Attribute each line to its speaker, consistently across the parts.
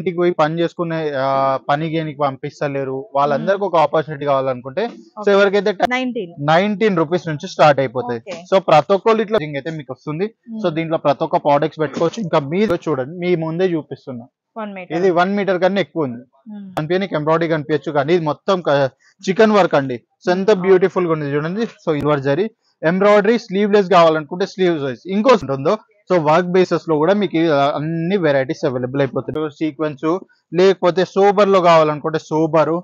Speaker 1: ఇంటికి పోయి పని చేసుకునే పని గేనికి పంపిస్తలేరు వాళ్ళందరికి ఒక ఆపర్చునిటీ కావాలనుకుంటే సో ఎవరికైతే 19 రూపీస్ నుంచి స్టార్ట్ అయిపోతాయి. సో ప్రతి ఒక్కళ్ళు ఇట్లా అయితే మీకు వస్తుంది. సో దీంట్లో ప్రతి ఒక్క ప్రోడక్ట్స్ పెట్టుకోవచ్చు. ఇంకా మీరు చూడండి మీ ముందే చూపిస్తున్నా, ఇది 1 మీటర్ కన్నా ఎక్కువ ఉంది. కనిపించడానికి ఎంబ్రాయిడరీ కనిపించచ్చు కానీ ఇది మొత్తం చికెన్ వర్క్ అండి. సో ఎంత బ్యూటిఫుల్ గా ఉంది చూడండి. సో ఇల్వర్ జరీ ఎంబ్రాయిడరీ స్లీవ్లెస్ కావాలనుకుంటే స్లీవ్స్ వైజ్ ఇంకోటి ఉంటుందో. సో వర్క్ బేసెస్ లో కూడా మీకు అన్ని వెరైటీస్ అవైలబుల్ అయిపోతాయి. సీక్వెన్స్ లేకపోతే సోబర్ లో కావాలనుకుంటే సోబరు.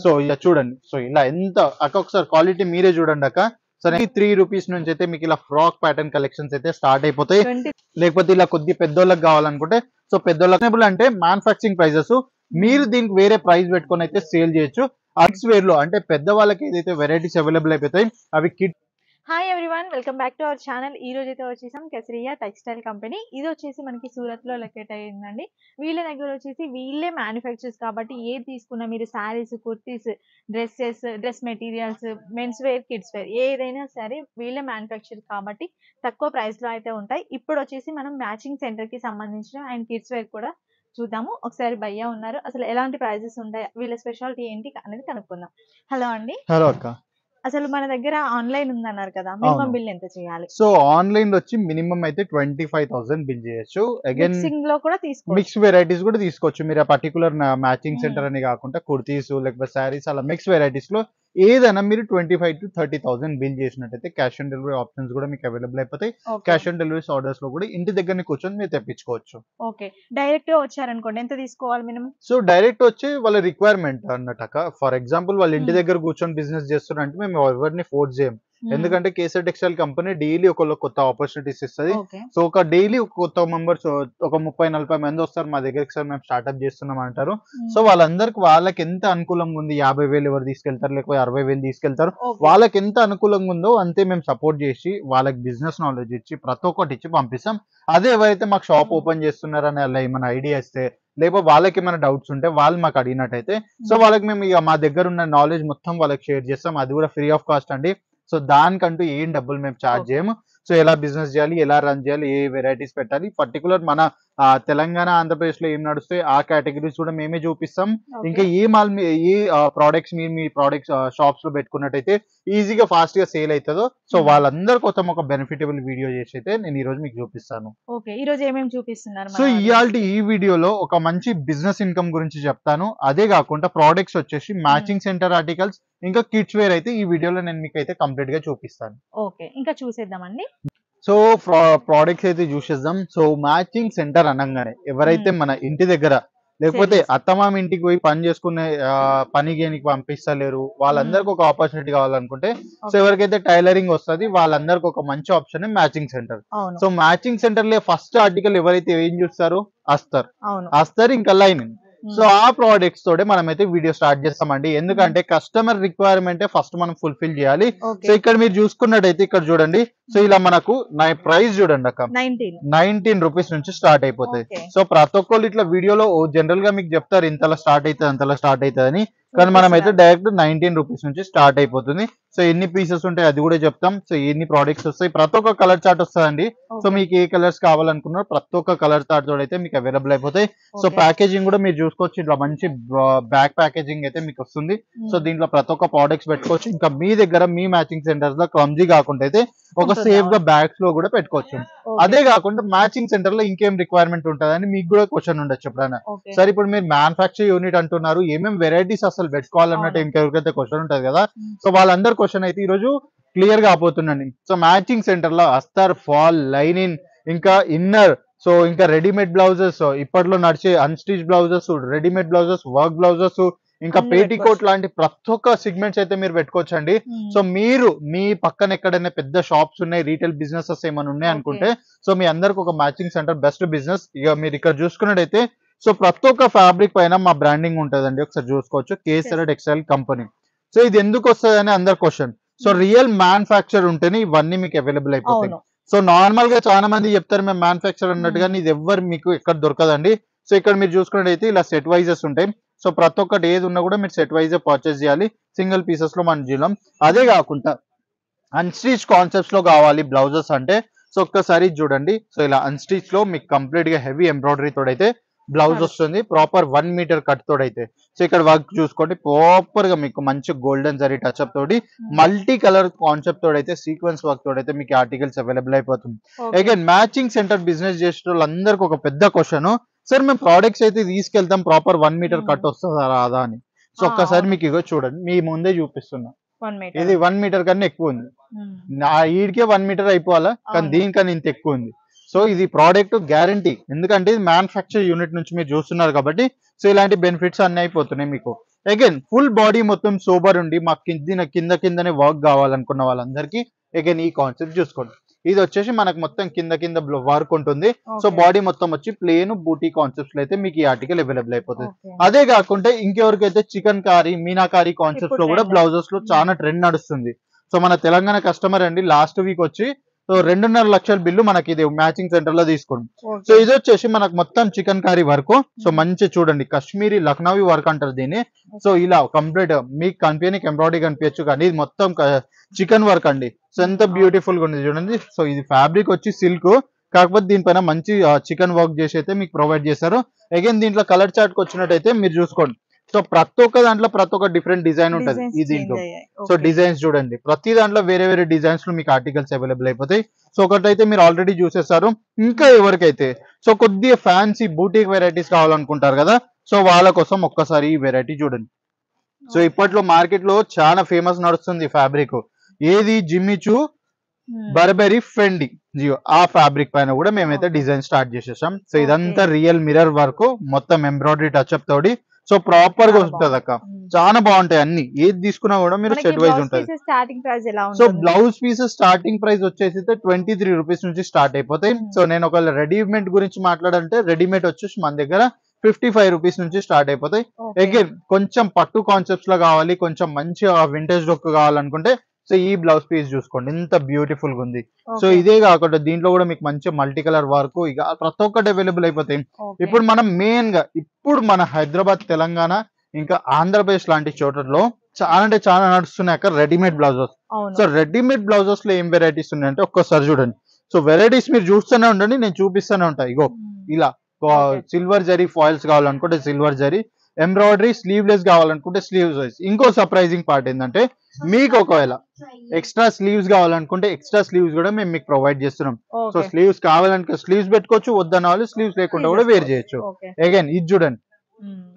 Speaker 1: సో ఇలా చూడండి. సో ఇలా ఎంత ఒకసారి క్వాలిటీ మీరే చూడండి అక్క. సరే 3 రూపీస్ నుంచి అయితే మీకు ఇలా ఫ్రాక్ ప్యాటర్న్ కలెక్షన్స్ అయితే స్టార్ట్ అయిపోతాయి. లేకపోతే ఇలా కొద్ది పెద్దోళ్ళకి కావాలనుకుంటే సో పెద్దోళ్ళకి అంటే మ్యానుఫాక్చరింగ్ ప్రైజెస్ మీరు దీనికి వేరే ప్రైస్ పెట్టుకొని అయితే సేల్ చేయొచ్చు. కిడ్స్ వేర్ లో అంటే పెద్ద వాళ్ళకి ఏదైతే వెరైటీస్ అవైలబుల్ అయిపోతాయి అవి kid.
Speaker 2: Hi everyone, welcome back to our channel. ఈ రోజు అయితే వచ్చేసాం కెసరియా టెక్స్టైల్ కంపెనీ. ఇది వచ్చేసి మనకి సూరత్ లో లొకేట్ అయ్యిందండి. వీళ్ళ దగ్గర వచ్చేసి వీళ్ళే మ్యానుఫ్యాక్చర్స్ కాబట్టి ఏది తీసుకున్నా మీరు saris, kurtis, dress materials, men's wear, kids wear ఏదైనా సరే వీళ్ళే మ్యానుఫ్యాక్చర్ కాబట్టి తక్కువ ప్రైస్ లో అయితే ఉంటాయి. ఇప్పుడు వచ్చేసి మనం మ్యాచింగ్ సెంటర్ కి సంబంధించిన అండ్ కిడ్స్ వేర్ కూడా చూద్దాము. ఒకసారి భయ్యా ఉన్నారు, అసలు ఎలాంటి ప్రైజెస్ ఉంటాయి, వీళ్ళ స్పెషాలిటీ ఏంటి అనేది కనుక్కుందాం. హలో అండి.
Speaker 1: హలో అక్క.
Speaker 2: అసలు మన దగ్గర ఆన్లైన్ ఉందన్నారు కదా, మినిమం బిల్ ఎంత చేయాలి?
Speaker 1: సో ఆన్లైన్ లో వచ్చి మినిమం అయితే 25,000 బిల్ చేయొచ్చు. అగైన్
Speaker 2: మిక్సింగ్ లో కూడా తీసుకోవచ్చు,
Speaker 1: మిక్స్ వెరైటీస్ కూడా తీసుకోవచ్చు. మీరు ఆ పర్టికులర్ మ్యాచింగ్ సెంటర్ అని కాకుండా కుర్తీస్ లేకపోతే శారీస్ అలా మిక్స్ వెరైటీస్ లో ఏదైనా మీరు 25,000 to 30,000 బిల్ చేసినట్టయితే క్యాష్ ఆన్ డెలివరీ ఆప్షన్స్ కూడా మీకు అవైలబుల్ అయిపోతాయి. క్యాష్ ఆన్ డెలివరీ ఆర్డర్స్ లో కూడా ఇంటి దగ్గర కూర్చొని మీరు తెప్పించుకోవచ్చు.
Speaker 2: ఓకే, డైరెక్ట్ గా వచ్చారనుకోండి ఎంత తీసుకోవాలి మినిమం?
Speaker 1: సో డైరెక్ట్ వచ్చి వాళ్ళ రిక్వైర్మెంట్ అన్నట్టు. ఫర్ ఎగ్జాంపుల్ వాళ్ళు ఇంటి దగ్గర కూర్చొని బిజినెస్ చేస్తున్నారంటే మేము ఎవరిని ఫోర్స్ చేయం. ఎందుకంటే కేసర్ టెక్స్టైల్ కంపెనీ డైలీ ఒకళ్ళు కొత్త ఆపర్చునిటీస్ ఇస్తుంది. సో ఒక డైలీ కొత్త మెంబర్స్ ఒక 30-40 మంది వస్తారు మా దగ్గరికి, సార్ మేము స్టార్ట్అప్ చేస్తున్నాం అంటారు. సో వాళ్ళకి ఎంత అనుకూలంగా ఉంది, 50,000 ఎవరు తీసుకెళ్తారు లేకపోతే 60,000 తీసుకెళ్తారు, వాళ్ళకి ఎంత అనుకూలంగా ఉందో అంతే మేము సపోర్ట్ చేసి వాళ్ళకి బిజినెస్ నాలెడ్జ్ ఇచ్చి ప్రతి ఒక్కటి ఇచ్చి పంపిస్తాం. అదే ఎవరైతే మాకు షాప్ ఓపెన్ చేస్తున్నారని అలా ఏమైనా ఐడియా ఇస్తే లేకపోతే వాళ్ళకి ఏమైనా డౌట్స్ ఉంటే వాళ్ళు మాకు అడిగినట్టయితే సో వాళ్ళకి మేము ఇక మా దగ్గర ఉన్న నాలెడ్జ్ మొత్తం వాళ్ళకి షేర్ చేస్తాం. అది కూడా ఫ్రీ ఆఫ్ కాస్ట్ అండి. సో దానికంటూ ఏం డబ్బులు మేము ఛార్జ్ చేయము. సో ఎలా బిజినెస్ చేయాలి, ఎలా రన్ చేయాలి, ఏ వెరైటీస్ పెట్టాలి, పర్టికులర్ మన తెలంగాణ ఆంధ్రప్రదేశ్ లో ఏం నడుస్తాయి ఆ కేటగిరీస్ కూడా మేమే చూపిస్తాం. ఇంకా ఏ మాల్ ఏ ప్రోడక్ట్స్ మీరు మీ ప్రోడక్ట్స్ షాప్స్ లో పెట్టుకున్నట్టయితే ఈజీగా ఫాస్ట్ గా సేల్ అవుతుందో సో వాళ్ళందరి కోసం ఒక బెనిఫిటబుల్ వీడియో చేసి అయితే నేను ఈ రోజు మీకు చూపిస్తాను.
Speaker 2: ఓకే, ఈ రోజు ఏమేమి చూపిస్తున్నారు?
Speaker 1: సో ఈ వీడియోలో ఒక మంచి బిజినెస్ ఇన్కమ్ గురించి చెప్తాను. అదే కాకుండా ప్రోడక్ట్స్ వచ్చేసి మ్యాచింగ్ సెంటర్ ఆర్టికల్స్ ఇంకా కిడ్స్ వేర్ అయితే ఈ వీడియోలో నేను మీకు అయితే కంప్లీట్ గా చూపిస్తాను.
Speaker 2: ఓకే, ఇంకా చూసేద్దామండి.
Speaker 1: సో ప్రోడక్ట్స్ అయితే చూసేద్దాం. సో మ్యాచింగ్ సెంటర్ అనగానే ఎవరైతే మన ఇంటి దగ్గర లేకపోతే అత్తమామ ఇంటికి పోయి పని చేసుకునే పని గేనికి పంపిస్తలేరు వాళ్ళందరికి ఒక ఆపర్చునిటీ కావాలనుకుంటే సో ఎవరికైతే టైలరింగ్ వస్తుంది వాళ్ళందరికి ఒక మంచి option matching centre. So matching centre లో ఫస్ట్ ఆర్టికల్ ఎవరైతే ఏం చూస్తారు, అస్తర్ ఇంకా లైనింగ్. సో ఆ ప్రోడక్ట్స్ తోటే మనం అయితే వీడియో స్టార్ట్ చేస్తామండి. ఎందుకంటే కస్టమర్ రిక్వైర్మెంట్ ఫస్ట్ మనం ఫుల్ఫిల్ చేయాలి. సో ఇక్కడ మీరు చూసుకున్నట్టయితే ఇక్కడ చూడండి. సో ఇలా మనకు ప్రైస్ చూడండి అక్క, 19 రూపీస్ నుంచి స్టార్ట్ అయిపోతాయి. సో ప్రతి ఒక్కళ్ళు ఇట్లా వీడియోలో జనరల్ గా మీకు చెప్తారు ఇంతలా స్టార్ట్ అవుతుంది అంతలా స్టార్ట్ అవుతుంది అని, కానీ మనం అయితే డైరెక్ట్ 19 రూపీస్ నుంచి స్టార్ట్ అయిపోతుంది. సో ఎన్ని పీసెస్ ఉంటాయి అది కూడా చెప్తాం. సో ఎన్ని ప్రోడక్ట్స్ వస్తాయి, ప్రతి ఒక్క కలర్ చార్ట్ వస్తుందండి. సో మీకు ఏ కలర్స్ కావాలనుకున్నారో ప్రతి ఒక్క కలర్ చార్ట్ తోడు అయితే మీకు అవైలబుల్ అయిపోతాయి. సో ప్యాకేజింగ్ కూడా మీరు చూసుకోవచ్చు, ఇట్లా మంచి బ్యాక్ ప్యాకేజింగ్ అయితే మీకు వస్తుంది. సో దీంట్లో ప్రతి ఒక్క ప్రోడక్ట్స్ పెట్టుకోవచ్చు. ఇంకా మీ దగ్గర మీ మ్యాచింగ్ సెంటర్స్ లో క్లమ్జీ కాకుండా అయితే ఒక సేఫ్ గా బ్యాగ్స్ లో కూడా పెట్టుకోవచ్చు. అదే కాకుండా మ్యాచింగ్ సెంటర్ లో ఇంకేం రిక్వైర్మెంట్ ఉంటుందని మీకు కూడా క్వశ్చన్ ఉండొచ్చు ఎప్పుడైనా. సరే ఇప్పుడు మీరు మ్యానుఫ్యాక్చర్ యూనిట్ అంటున్నారు, ఏమేమి వెరైటీస్ అసలు పెట్టుకోవాలన్నట్టు ఇంకెవరికైతే క్వశ్చన్ ఉంటుంది కదా. సో వాళ్ళందరి క్వశ్చన్ అయితే ఈ రోజు క్లియర్ గా అయిపోతుందండి. సో మ్యాచింగ్ సెంటర్ లో అస్తర్, ఫాల్, లైనింగ్ ఇంకా ఇన్నర్, సో ఇంకా రెడీమేడ్ బ్లౌజెస్, ఇప్పట్లో నడిచే unstitch blouses, readymade blouses, work blouses, ఇంకా పేటికోట్ లాంటి ప్రతి ఒక్క సెగ్మెంట్స్ అయితే మీరు పెట్టుకోవచ్చు అండి. సో మీరు మీ పక్కన ఎక్కడైనా పెద్ద షాప్స్ ఉన్నాయి, రీటైల్ బిజినెసెస్ ఏమైనా ఉన్నాయి అనుకుంటే సో మీ అందరికి ఒక మ్యాచింగ్ సెంటర్ బెస్ట్ బిజినెస్. ఇక మీరు ఇక్కడ చూసుకున్నట్టయితే సో ప్రతి ఒక్క ఫ్యాబ్రిక్ పైన మా బ్రాండింగ్ ఉంటుందండి. ఒకసారి చూసుకోవచ్చు, కేసర్ టెక్స్టైల్ కంపెనీ. సో ఇది ఎందుకు వస్తుంది అని అందరు క్వశ్చన్. సో రియల్ మ్యానుఫ్యాక్చర్ ఉంటేనే ఇవన్నీ మీకు అవైలబుల్ అయిపోతాయి. సో నార్మల్ గా చాలా మంది చెప్తారు మేము మ్యానుఫ్యాక్చర్ అన్నట్టుగా, ఇది ఎవరు మీకు ఎక్కడ దొరకదండి. సో ఇక్కడ మీరు చూసుకున్నట్టయితే ఇలా సెట్ వైజెస్ ఉంటాయి. సో ప్రతి ఒక్కటి ఏది ఉన్నా కూడా మీరు సెట్ వైజ్ పర్చేస్ చేయాలి, సింగిల్ పీసెస్ లో మనం చేయలేం. అదే కాకుండా అన్స్టిచ్ కాన్సెప్ట్స్ లో కావాలి బ్లౌజెస్ అంటే సో ఒక్కసారి చూడండి. సో ఇలా అన్స్టిచ్ లో మీకు కంప్లీట్ గా హెవీ ఎంబ్రాయిడరీ తోడైతే బ్లౌజ్
Speaker 2: Correct.
Speaker 1: వస్తుంది ప్రాపర్ 1 మీటర్ కట్ తోడైతే. సో ఇక్కడ వర్క్ చూసుకోండి ప్రాపర్ గా మీకు మంచి గోల్డెన్ జరీ టచ్ అప్ తోటి మల్టీ కలర్ కాన్సెప్ట్ తోడైతే సీక్వెన్స్ వర్క్ తోడైతే మీకు ఆర్టికల్స్ అవైలబుల్ అయిపోతుంది.
Speaker 2: Okay
Speaker 1: again matching centre business చేసే వాళ్ళందరికీ ఒక పెద్ద క్వశ్చన్, సార్ మేము ప్రోడక్ట్స్ అయితే తీసుకెళ్తాం ప్రాపర్ 1 మీటర్ కట్ వస్తుందా రాదా అని. సో ఒక్కసారి మీకు ఇగో చూడండి, మీ ముందే చూపిస్తున్నా,
Speaker 2: 1 మీటర్
Speaker 1: ఇది 1 మీటర్ కన్నా ఎక్కువ ఉంది. నా ఈడికే 1 మీటర్ అయిపోవాలా, కానీ
Speaker 2: అవును.
Speaker 1: దీనికన్నా ఇంత ఎక్కువ ఉంది. సో ఇది ప్రోడక్ట్ గ్యారంటీ, ఎందుకంటే ఇది మ్యానుఫ్యాక్చర్ యూనిట్ నుంచి మీరు చూస్తున్నారు కాబట్టి. సో ఇలాంటి బెనిఫిట్స్ అన్ని అయిపోతున్నాయి మీకు. అగైన్ ఫుల్ బాడీ మొత్తం సోబర్ ఉండి మాకు కిందనే వర్క్ కావాలనుకున్న వాళ్ళందరికీ అగైన్ ఈ కాన్సెప్ట్ చూసుకోండి. ఇది వచ్చేసి మనకు మొత్తం కింద వర్క్ ఉంటుంది. సో
Speaker 2: ఓకే
Speaker 1: బాడీ మొత్తం వచ్చి ప్లేన్ బూటీ కాన్సెప్ట్స్ అయితే మీకు ఈ ఆర్టికల్ అవైలబుల్ అయిపోతుంది.
Speaker 2: ఓకే
Speaker 1: అదే కాకుండా ఇంకెవరికైతే చికెన్ కారీ మీనాకారీ కాన్సెప్ట్స్
Speaker 2: ఇప్పుడు
Speaker 1: లో కూడా
Speaker 2: trend.
Speaker 1: బ్లౌజెస్ లో చాలా ట్రెండ్ నడుస్తుంది. సో మన తెలంగాణ కస్టమర్ అండి లాస్ట్ వీక్ వచ్చి సో 2.5 లక్షల బిల్లు మనకి ఇది మ్యాచింగ్ సెంటర్ లో తీసుకోండి. సో
Speaker 2: ఓకే
Speaker 1: ఇది వచ్చేసి మనకు మొత్తం చికెన్ కారీ వర్క్. సో మంచి చూడండి కాశ్మీరీ లక్నవీ వర్క్ అంటారు దీన్ని. సో ఇలా కంప్లీట్ మీకు కంపెనీకి ఎంబ్రాయిడరీ కనిపించచ్చు, కానీ ఇది మొత్తం చికెన్ వర్క్ అండి. సో ఎంత బ్యూటిఫుల్ గా ఉంది చూడండి. సో ఇది ఫ్యాబ్రిక్ వచ్చి సిల్క్, కాకపోతే దీనిపైన మంచి చికెన్ వర్క్ చేసి అయితే మీకు ప్రొవైడ్ చేశారు. అగైన్ దీంట్లో కలర్ చార్ట్ కి వచ్చినట్టయితే మీరు చూసుకోండి. సో ప్రతి ఒక్క దాంట్లో ప్రతి ఒక్క డిఫరెంట్ డిజైన్ ఉంటుంది
Speaker 2: డిజైన్స్
Speaker 1: ఈ
Speaker 2: చేంజ్
Speaker 1: దీంట్లో.
Speaker 2: అయ్యాయి.
Speaker 1: సో
Speaker 2: ఓకే
Speaker 1: డిజైన్స్ చూడండి, ప్రతి దాంట్లో వేరే వేరే డిజైన్స్ లో మీకు ఆర్టికల్స్ అవైలబుల్ అయిపోతాయి. సో ఒకటైతే మీరు ఆల్రెడీ చూసేస్తారు. ఇంకా ఎవరికైతే సో కొద్దిగా ఫ్యాన్సీ బూటిక్ వెరైటీస్ కావాలనుకుంటారు కదా, సో వాళ్ళ కోసం ఒక్కసారి ఈ వెరైటీ చూడండి. సో ఇప్పట్లో మార్కెట్ లో చాలా ఫేమస్ నడుస్తుంది ఫ్యాబ్రిక్, ఏది జిమ్మిచూ బర్బెరీ ఫెండి జియో, ఆ ఫ్యాబ్రిక్ పైన కూడా మేమైతే
Speaker 2: Okay.
Speaker 1: డిజైన్ స్టార్ట్ చేసేసాం. So
Speaker 2: Okay.
Speaker 1: ఇదంతా రియల్ మిర్రర్ వర్క్, మొత్తం ఎంబ్రాయిడరీ టచ్అప్ తోడి. సో ప్రాపర్ గా
Speaker 2: చాలా
Speaker 1: ఉంటుంది అక్క,
Speaker 2: బాగుంది.
Speaker 1: చాలా బాగుంటాయి అన్ని. ఏది తీసుకున్నా కూడా మీరు
Speaker 2: మనకి
Speaker 1: సెట్ వైజ్
Speaker 2: బ్లౌజ్
Speaker 1: ఉంటుంది.
Speaker 2: పీసెస్ స్టార్టింగ్ ప్రైస్ ఎలా
Speaker 1: సో
Speaker 2: ఉంటుంది?
Speaker 1: బ్లౌజ్ పీసెస్ స్టార్టింగ్ ప్రైస్ వచ్చేసి 23 రూపీస్ నుంచి స్టార్ట్ అయిపోతాయి.
Speaker 2: Hmm.
Speaker 1: సో నేను ఒకవేళ రెడీమేడ్ గురించి మాట్లాడంటే రెడీమేడ్ వచ్చేసి మన దగ్గర 55 రూపీస్ నుంచి స్టార్ట్ అయిపోతాయి.
Speaker 2: ఓకే
Speaker 1: అగైన్ కొంచెం పట్టు కాన్సెప్ట్స్ లో కావాలి, కొంచెం మంచి వింటేజ్ లుక్ కావాలనుకుంటే సో ఈ బ్లౌజ్ పీస్ చూసుకోండి ఎంత బ్యూటిఫుల్ గా ఉంది. సో
Speaker 2: ఓకే
Speaker 1: ఇదే కాకుండా దీంట్లో కూడా మీకు మంచి మల్టీ కలర్ వర్క్ ఇక ప్రతి ఒక్కటి అవైలబుల్ అయిపోతాయి.
Speaker 2: ఓకే
Speaker 1: ఇప్పుడు మనం మెయిన్ గా ఇప్పుడు మన హైదరాబాద్, తెలంగాణ, ఇంకా ఆంధ్రప్రదేశ్ లాంటి చోట్లలో చాలా అంటే చాలా నడుస్తున్నాయి అక్కడ రెడీమేడ్ బ్లౌజెస్.
Speaker 2: అవును
Speaker 1: సో రెడీమేడ్ బ్లౌజెస్ లో ఏం వెరైటీస్ ఉన్నాయంటే ఒక్కసారి చూడండి. సో వెరైటీస్ మీరు చూస్తూనే ఉండండి, నేను చూపిస్తూనే ఉంటాయి. ఇగో ఇలా
Speaker 2: Okay.
Speaker 1: సిల్వర్ జరీ ఫాయిల్స్ కావాలనుకుంటే సిల్వర్ జరీ, ఎంబ్రాయిడరీ స్లీవ్లెస్ కావాలనుకుంటే స్లీవ్స్ వైజ్. ఇంకో సర్ప్రైజింగ్ పార్ట్ ఏంటంటే మీకు ఒకవేళ ఎక్స్ట్రా స్లీవ్స్ కావాలనుకుంటే ఎక్స్ట్రా స్లీవ్స్ కూడా మేము మీకు ప్రొవైడ్ చేస్తున్నాం. సో
Speaker 2: ఓకే
Speaker 1: స్లీవ్స్ కావాలంటే స్లీవ్స్ పెట్టుకోవచ్చు, వద్దన్న వాళ్ళు స్లీవ్స్ లేకుండా కూడా వేర్ చేయొచ్చు.
Speaker 2: ఓకే
Speaker 1: అగైన్ ఇది చూడండి,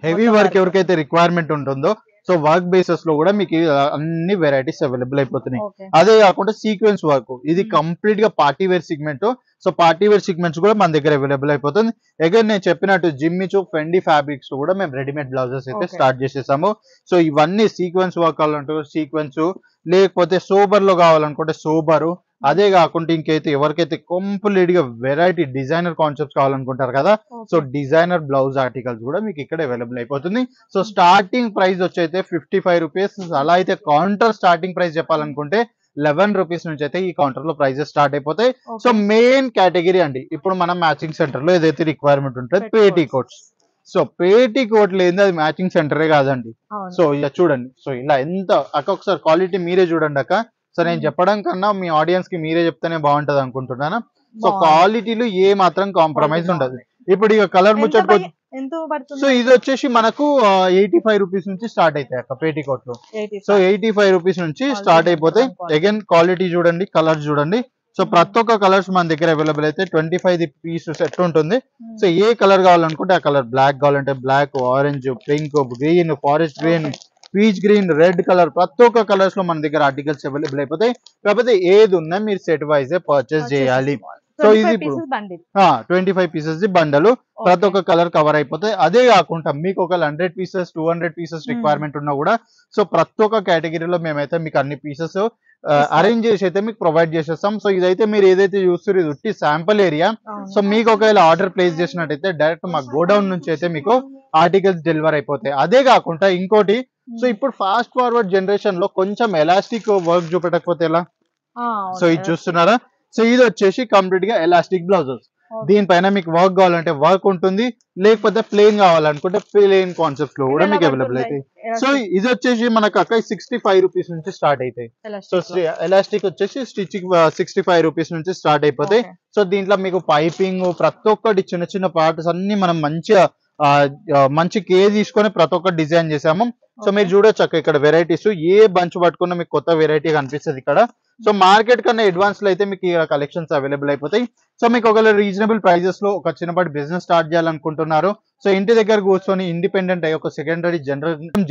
Speaker 1: హెవీ వర్క్ ఎవరికైతే రిక్వైర్మెంట్ ఉంటుందో సో వర్క్ బేసెస్ లో కూడా మీకు అన్ని వెరైటీస్ అవైలబుల్ అయిపోతున్నాయి.
Speaker 2: ఓకే
Speaker 1: అదే కాకుండా సీక్వెన్స్ వర్క్, ఇది
Speaker 2: Hmm.
Speaker 1: కంప్లీట్ గా party wear segment. So party wear segments కూడా మన దగ్గర అవైలబుల్ అయిపోతుంది. అగైన్ నేను చెప్పినట్టు జిమ్మిచూ ఫెండి ఫ్యాబ్రిక్స్ లో కూడా మేము రెడీమేడ్ బ్లౌజెస్ అయితే
Speaker 2: Okay.
Speaker 1: స్టార్ట్ చేసేసాము. సో ఇవన్నీ సీక్వెన్స్ వర్క్ కావాలంటే సీక్వెన్స్, లేకపోతే సోబర్ లో కావాలనుకుంటే సోబరు, అదే కాకుండా ఇంకైతే ఎవరికైతే కంప్లీట్ గా వెరైటీ డిజైనర్ కాన్సెప్ట్స్ కావాలనుకుంటారు కదా, సో డిజైనర్ బ్లౌజ్ ఆర్టికల్స్ కూడా మీకు ఇక్కడ అవైలబుల్ అయిపోతుంది. సో స్టార్టింగ్ ప్రైస్ వచ్చైతే 55 రూపీస్. అలా అయితే కౌంటర్ స్టార్టింగ్ ప్రైస్ చెప్పాలనుకుంటే 11 రూపీస్ నుంచి అయితే ఈ కౌంటర్ లో ప్రైజెస్ స్టార్ట్ అయిపోతాయి. సో మెయిన్ కేటగిరీ అండి ఇప్పుడు మనం మ్యాచింగ్ సెంటర్ లో ఏదైతే రిక్వైర్మెంట్ ఉంటుంది పేటీ కోట్స్. సో పేటీ కోట్ లేని అది మ్యాచింగ్ సెంటరే కాదండి. సో ఇలా చూడండి, సో ఇలా ఎంత అక్క ఒకసారి క్వాలిటీ మీరే చూడండి అక్క. సో నేను చెప్పడం కన్నా మీ ఆడియన్స్ కి మీరే చెప్తేనే బాగుంటది అనుకుంటున్నాను. సో క్వాలిటీలో ఏ మాత్రం కాంప్రమైజ్ ఉండదు. ఇప్పుడు ఇక కలర్ ముచ్చట,
Speaker 2: ఎంత
Speaker 1: సో
Speaker 2: పడుతుంది?
Speaker 1: ఇది వచ్చేసి మనకు 85 రూపీస్ నుంచి స్టార్ట్ అవుతాయి అక్క పేటీ కోట్ లో.
Speaker 2: 85.
Speaker 1: సో 85 రూపీస్ నుంచి స్టార్ట్ అయిపోతాయి. అగైన్ క్వాలిటీ చూడండి, కలర్స్ చూడండి. సో ప్రతి ఒక్క కలర్స్ మన దగ్గర అవైలబుల్ అయితే 25 పీస్ సెట్ ఉంటుంది. సో ఏ కలర్ కావాలనుకుంటే ఆ కలర్, బ్లాక్ కావాలంటే black, orange, pink, green, forest green, peach green, red colour, ప్రతి ఒక్క కలర్స్ లో మన దగ్గర ఆర్టికల్స్ అవైలబుల్ అయిపోతాయి. కాకపోతే ఏది ఉన్నా మీరు సెట్ వైజ్ పర్చేస్ చేయాలి. సో ఇది ఇప్పుడు 25 పీసెస్ బండలు, ప్రతి ఒక్క కలర్ కవర్ అయిపోతాయి. అదే కాకుండా మీకు ఒక 100 పీసెస్ 200 పీసెస్ రిక్వైర్మెంట్ ఉన్నా కూడా సో ప్రతి ఒక్క కేటగిరీలో మేమైతే మీకు అన్ని పీసెస్ అరేంజ్ చేసి అయితే మీకు ప్రొవైడ్ చేసేస్తాం. సో ఇదైతే మీరు ఏదైతే చూస్తారు ఇది ఉట్టి శాంపుల్ ఏరియా. సో మీకు ఒకవేళ ఆర్డర్ ప్లేస్ చేసినట్టయితే డైరెక్ట్ మా గోడౌన్ నుంచి అయితే మీకు ఆర్టికల్స్ డెలివర్ అయిపోతాయి. అదే కాకుండా ఇంకోటి, సో ఇప్పుడు ఫాస్ట్ ఫార్వర్డ్ జనరేషన్ లో కొంచెం ఎలాస్టిక్ వర్క్ చూపెట్టకపోతే ఎలా? సో ఇది చూస్తున్నారా, సో ఇది వచ్చేసి కంప్లీట్ గా ఎలాస్టిక్ బ్లౌజెస్. దీనిపైన మీకు వర్క్ కావాలంటే వర్క్ ఉంటుంది, లేకపోతే ప్లేన్ కావాలనుకుంటే ప్లేన్ కాన్సెప్ట్స్ లో కూడా మీకు అవైలబుల్ అవుతాయి. సో ఇది వచ్చేసి మనకు అక్కడ 65 రూపీస్ నుంచి స్టార్ట్ అవుతాయి. సో ఎలాస్టిక్ వచ్చేసి స్టిచ్చింగ్ 65 రూపీస్ నుంచి స్టార్ట్ అయిపోతాయి. సో దీంట్లో మీకు పైపింగ్ ప్రతి ఒక్కటి చిన్న చిన్న పార్ట్స్ అన్ని మనం మంచిగా మంచి కేర్ తీసుకొని ప్రతి ఒక్కటి డిజైన్ చేసాము. సో మీరు చూడొచ్చు అక్క ఇక్కడ వెరైటీస్ ఏ బంచ్ పట్టుకున్నా మీకు కొత్త వెరైటీ కనిపిస్తుంది ఇక్కడ. సో మార్కెట్ కన్నా అడ్వాన్స్ లో అయితే మీకు ఇక్కడ కలెక్షన్స్ అవైలబుల్ అయిపోతాయి. సో మీకు ఒకవేళ రీజనబుల్ ప్రైజెస్ లో ఒక చిన్నపాటి బిజినెస్ స్టార్ట్ చేయాలనుకుంటున్నారు, సో ఇంటి దగ్గర కూర్చొని ఇండిపెండెంట్ అయ్యి ఒక సెకండరీ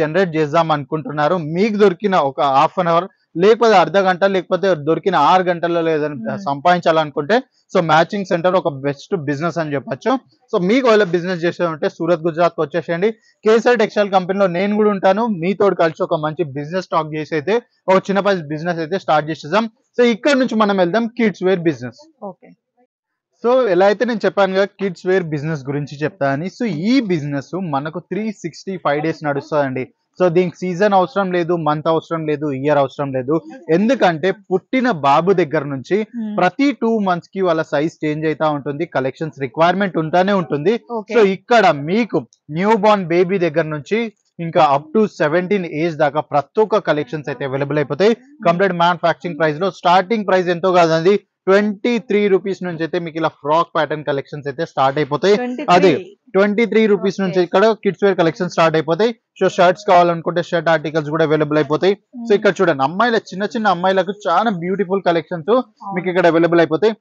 Speaker 1: జనరేట్ చేద్దాం అనుకుంటున్నారు, మీకు దొరికిన ఒక హాఫ్ అన్ అవర్ లేకపోతే అర్ధ గంట లేకపోతే దొరికిన 6 గంటల్లో లేదని సంపాదించాలనుకుంటే సో మ్యాచింగ్ సెంటర్ ఒక బెస్ట్ బిజినెస్ అని చెప్పొచ్చు. సో మీకు ఒకవేళ బిజినెస్ చేసే ఉంటే సూరత్ గుజరాత్ వచ్చేసేయండి. కేసర్ టెక్స్టైల్ కంపెనీలో నేను కూడా ఉంటాను, మీతో కలిసి ఒక మంచి బిజినెస్ స్టాక్ చేసి అయితే ఒక చిన్నపాటి బిజినెస్ అయితే స్టార్ట్ చేసేద్దాం. సో ఇక్కడ నుంచి మనం వెళ్దాం కిడ్స్ వేర్ బిజినెస్. సో ఎలా అయితే నేను చెప్పాను కదా కిడ్స్ వేర్ బిజినెస్ గురించి చెప్తానని. సో ఈ బిజినెస్ మనకు 365 డేస్ నడుస్తుందండి. సో దీనికి సీజన్ అవసరం లేదు, మంత్ అవసరం లేదు, ఇయర్ అవసరం లేదు. ఎందుకంటే పుట్టిన బాబు దగ్గర నుంచి ప్రతి 2 months కి వాళ్ళ సైజ్ చేంజ్ అవుతా ఉంటుంది, కలెక్షన్స్ రిక్వైర్మెంట్ ఉంటానే ఉంటుంది. సో ఇక్కడ మీకు న్యూ బోర్న్ బేబీ దగ్గర నుంచి ఇంకా అప్ టు 17 ఏజ్ దాకా ప్రతి ఒక్క కలెక్షన్స్ అయితే అవైలబుల్ అయిపోతాయి. కంప్లీట్ మ్యానుఫ్యాక్చరింగ్ ప్రైస్ లో స్టార్టింగ్ ప్రైస్ ఎంతో కాదండి 23 రూపీస్ నుంచి అయితే మీకు ఇలా ఫ్రాక్ ప్యాటర్న్ కలెక్షన్స్ అయితే స్టార్ట్ అయిపోతాయి. అదే 23 రూపీస్ నుంచి ఇక్కడ కిడ్స్ వేర్ కలెక్షన్ స్టార్ట్ అయిపోతాయి. సో షర్ట్స్ కావాలనుకుంటే షర్ట్ ఆర్టికల్స్ కూడా అవైలబుల్ అయిపోతాయి. సో ఇక్కడ చూడండి అమ్మాయిల చిన్న చిన్న అమ్మాయిలకు చాలా బ్యూటిఫుల్ కలెక్షన్స్ మీకు ఇక్కడ అవైలబుల్ అయిపోతాయి.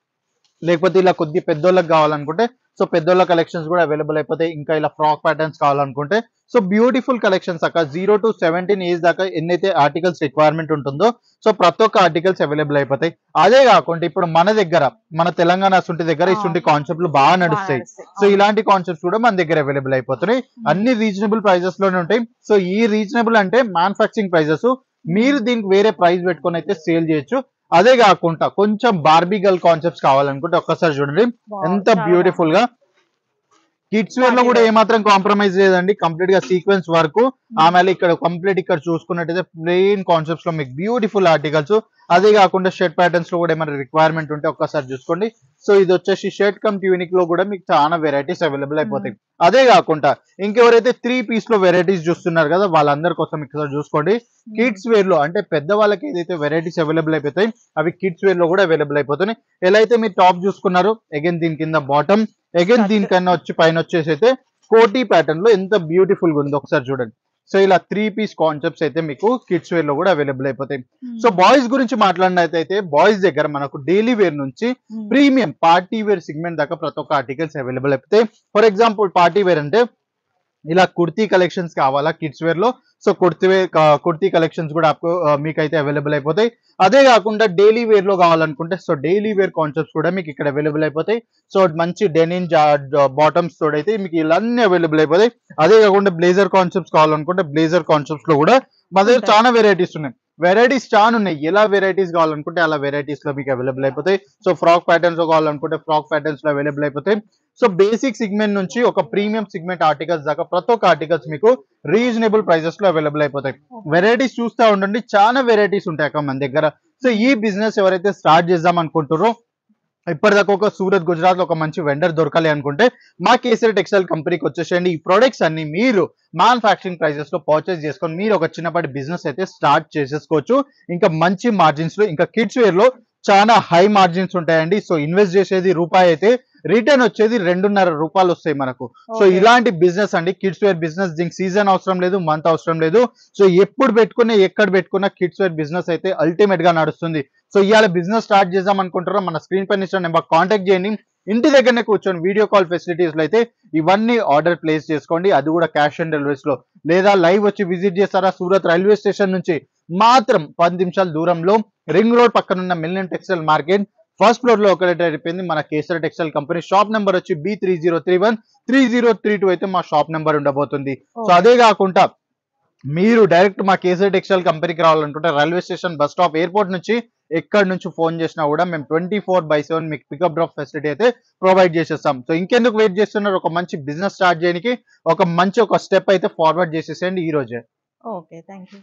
Speaker 1: లేకపోతే ఇలా కొద్ది పెద్దోళ్ళకి కావాలనుకుంటే సో పెద్దోళ్ళ కలెక్షన్స్ కూడా అవైలబుల్ అయిపోతాయి. ఇంకా ఇలా ఫ్రాక్ ప్యాటర్న్స్ కావాలనుకుంటే సో బ్యూటిఫుల్ కలెక్షన్స్ అక్క 0 to 17 ఏజ్ దాకా ఎన్నైతే ఆర్టికల్స్ రిక్వైర్మెంట్ ఉంటుందో సో ప్రతి ఒక్క ఆర్టికల్స్ అవైలబుల్ అయిపోతాయి. అదే కాకుండా ఇప్పుడు మన దగ్గర మన తెలంగాణ సుంటి దగ్గర ఇటువంటి కాన్సెప్ట్లు బాగా నడుస్తాయి. సో ఇలాంటి కాన్సెప్ట్స్ కూడా మన దగ్గర అవైలబుల్ అయిపోతున్నాయి. అన్ని రీజనబుల్ ప్రైజెస్ లోనే ఉంటాయి. సో ఈ రీజనబుల్ అంటే మ్యానుఫ్యాక్చరింగ్ ప్రైజెస్, మీరు దీనికి వేరే ప్రైస్ పెట్టుకొని అయితే సేల్ చేయొచ్చు. అదే కాకుండా కొంచెం బార్బీ గర్ల్ కాన్సెప్ట్స్ కావాలనుకుంటే ఒక్కసారి చూడండి ఎంత బ్యూటిఫుల్ గా. కిడ్స్ వేర్ లో కూడా ఏమాత్రం కాంప్రమైజ్ లేదండి, కంప్లీట్ గా సీక్వెన్స్ వర్క్. ఆమె ఇక్కడ కంప్లీట్ ఇక్కడ చూసుకున్నట్టయితే ప్లెయిన్ కాన్సెప్ట్స్ లో మీకు బ్యూటిఫుల్ ఆర్టికల్స్. అదే కాకుండా షర్ట్ ప్యాటర్న్స్ లో కూడా ఏమైనా రిక్వైర్మెంట్ ఉంటే ఒక్కసారి చూసుకోండి. సో ఇది వచ్చేసి షర్ట్ కమ్ ట్యూనిక్ లో కూడా మీకు చాలా వెరైటీస్ అవైలబుల్ అయిపోతాయి. అదే కాకుండా ఇంకెవరైతే 3 piece లో వెరైటీస్ చూస్తున్నారు కదా వాళ్ళందరి కోసం ఇక్కడ చూసుకోండి. కిడ్స్ వేర్ లో అంటే పెద్దవాళ్ళకి ఏదైతే వెరైటీస్ అవైలబుల్ అయిపోతాయి అవి కిడ్స్ వేర్ లో కూడా అవైలబుల్ అయిపోతున్నాయి. ఎలా అయితే మీరు టాప్ చూసుకున్నారు అగైన్ దీని కింద బాటమ్, అగైన్ దీనికన్నా వచ్చి పైన వచ్చేసి అయితే కోటీ ప్యాటర్న్ లో ఎంత బ్యూటిఫుల్ గా ఉందో ఒకసారి చూడండి. సో ఇలా 3 piece కాన్సెప్ట్స్ అయితే మీకు కిడ్స్ వేర్ లో కూడా అవైలబుల్ అయిపోతాయి. సో బాయ్స్ గురించి మాట్లాడినట్టయితే బాయ్స్ దగ్గర మనకు డైలీ వేర్ నుంచి ప్రీమియం పార్టీ వేర్ సెగ్మెంట్ దాకా ప్రతి ఒక్క ఆర్టికల్స్ అవైలబుల్ అయిపోతాయి. ఫర్ ఎగ్జాంపుల్ పార్టీ వేర్ అంటే ఇలా కుర్తీ కలెక్షన్స్ కావాలా కిడ్స్ వేర్ లో సో కుర్తీ కలెక్షన్స్ కూడా మీకైతే అవైలబుల్ అయిపోతాయి. అదే కాకుండా డైలీ వేర్ లో కావాలనుకుంటే సో డైలీ వేర్ కాన్సెప్ట్స్ కూడా మీకు ఇక్కడ అవైలబుల్ అయిపోతాయి. సో మంచి డెనిన్ బాటమ్స్ తోడైతే మీకు ఇలా అన్ని అవైలబుల్ అయిపోతాయి. అదే కాకుండా బ్లేజర్ కాన్సెప్ట్స్ కావాలనుకుంటే బ్లేజర్ కాన్సెప్ట్స్ లో కూడా మా దగ్గర చాలా వెరైటీస్ ఉన్నాయి. వెరైటీస్ చాలా ఉన్నాయి. ఎలా వెరైటీస్ కావాలనుకుంటే అలా వెరైటీస్ లో మీకు అవైలబుల్ అయిపోతాయి. సో ఫ్రాక్ ప్యాటర్న్స్ కావాలనుకుంటే ఫ్రాక్ ప్యాటర్న్స్ లో అవైలబుల్ అయిపోతాయి. సో బేసిక్ సెగ్మెంట్ నుంచి ఒక ప్రీమియం సెగ్మెంట్ ఆర్టికల్స్ దాకా ప్రతి ఒక్క ఆర్టికల్స్ మీకు రీజనబుల్ ప్రైజెస్ లో అవైలబుల్ అయిపోతాయి. వెరైటీస్ చూస్తూ ఉండండి, చాలా వెరైటీస్ ఉంటాయి అక్క మన దగ్గర. సో ఈ బిజినెస్ ఎవరైతే స్టార్ట్ చేద్దాం అనుకుంటారో ఇప్పటిదాకా ఒక సూరత్ గుజరాత్ లో ఒక మంచి వెండర్ దొరకాలి అనుకుంటే మా కేసరి టెక్స్టైల్ కంపెనీకి వచ్చేసేయండి. ఈ ప్రొడక్ట్స్ అన్ని మీరు మ్యానుఫ్యాక్చరింగ్ ప్రైసెస్ లో పర్చేస్ చేసుకొని మీరు ఒక చిన్నపాటి బిజినెస్ అయితే స్టార్ట్ చేసేసుకోవచ్చు. ఇంకా మంచి మార్జిన్స్ లో ఇంకా కిడ్స్ వేర్ లో చాలా హై మార్జిన్స్ ఉంటాయండి. సో ఇన్వెస్ట్ చేసేది రూపాయి అయితే రిటర్న్ వచ్చేది 2.5 రూపాయలు వస్తాయి మనకు. సో ఇలాంటి బిజినెస్ అండి కిడ్స్ వేర్ బిజినెస్. దీనికి సీజన్ అవసరం లేదు, మంత్ అవసరం లేదు. సో ఎప్పుడు పెట్టుకున్నా ఎక్కడ పెట్టుకున్నా కిడ్స్ వేర్ బిజినెస్ అయితే అల్టిమేట్ గా నడుస్తుంది. సో ఇవాళ బిజినెస్ స్టార్ట్ చేద్దాం అనుకుంటారో మన స్క్రీన్ పైన ఇచ్చిన నెంబర్ కాంటాక్ట్ చేయండి. ఇంటి దగ్గరనే కూర్చొని వీడియో కాల్ ఫెసిలిటీస్ లో అయితే ఇవన్నీ ఆర్డర్ ప్లేస్ చేసుకోండి. అది కూడా క్యాష్ ఆన్ డెలివరీస్ లో. లేదా లైవ్ వచ్చి విజిట్ చేస్తారా సూరత్ రైల్వే స్టేషన్ నుంచి మాత్రం 10 నిమిషాల దూరంలో రింగ్ రోడ్ పక్కన ఉన్న million textile market first floor లో ఒకటి అయిపోయింది మన kesari textile company. Shop number వచ్చి B3031 3032 అయితే మా షాప్ నెంబర్ ఉండబోతుంది. సో అదే కాకుండా మీరు డైరెక్ట్ మా కేసరి టెక్స్టైల్ కంపెనీకి రావాలనుకుంటే railway station bus stop airport నుంచి ఎక్కడి నుంచి ఫోన్ చేసినా కూడా మేము 24/7 మీకు పికప్ డ్రాప్ ఫెసిలిటీ అయితే ప్రొవైడ్ చేసేస్తాం. సో ఇంకెందుకు వెయిట్ చేస్తున్నారు, ఒక మంచి బిజినెస్ స్టార్ట్ చేయడానికి ఒక మంచి స్టెప్ అయితే ఫార్వర్డ్ చేసేసేయండి ఈ రోజే.
Speaker 2: Okay, thank you.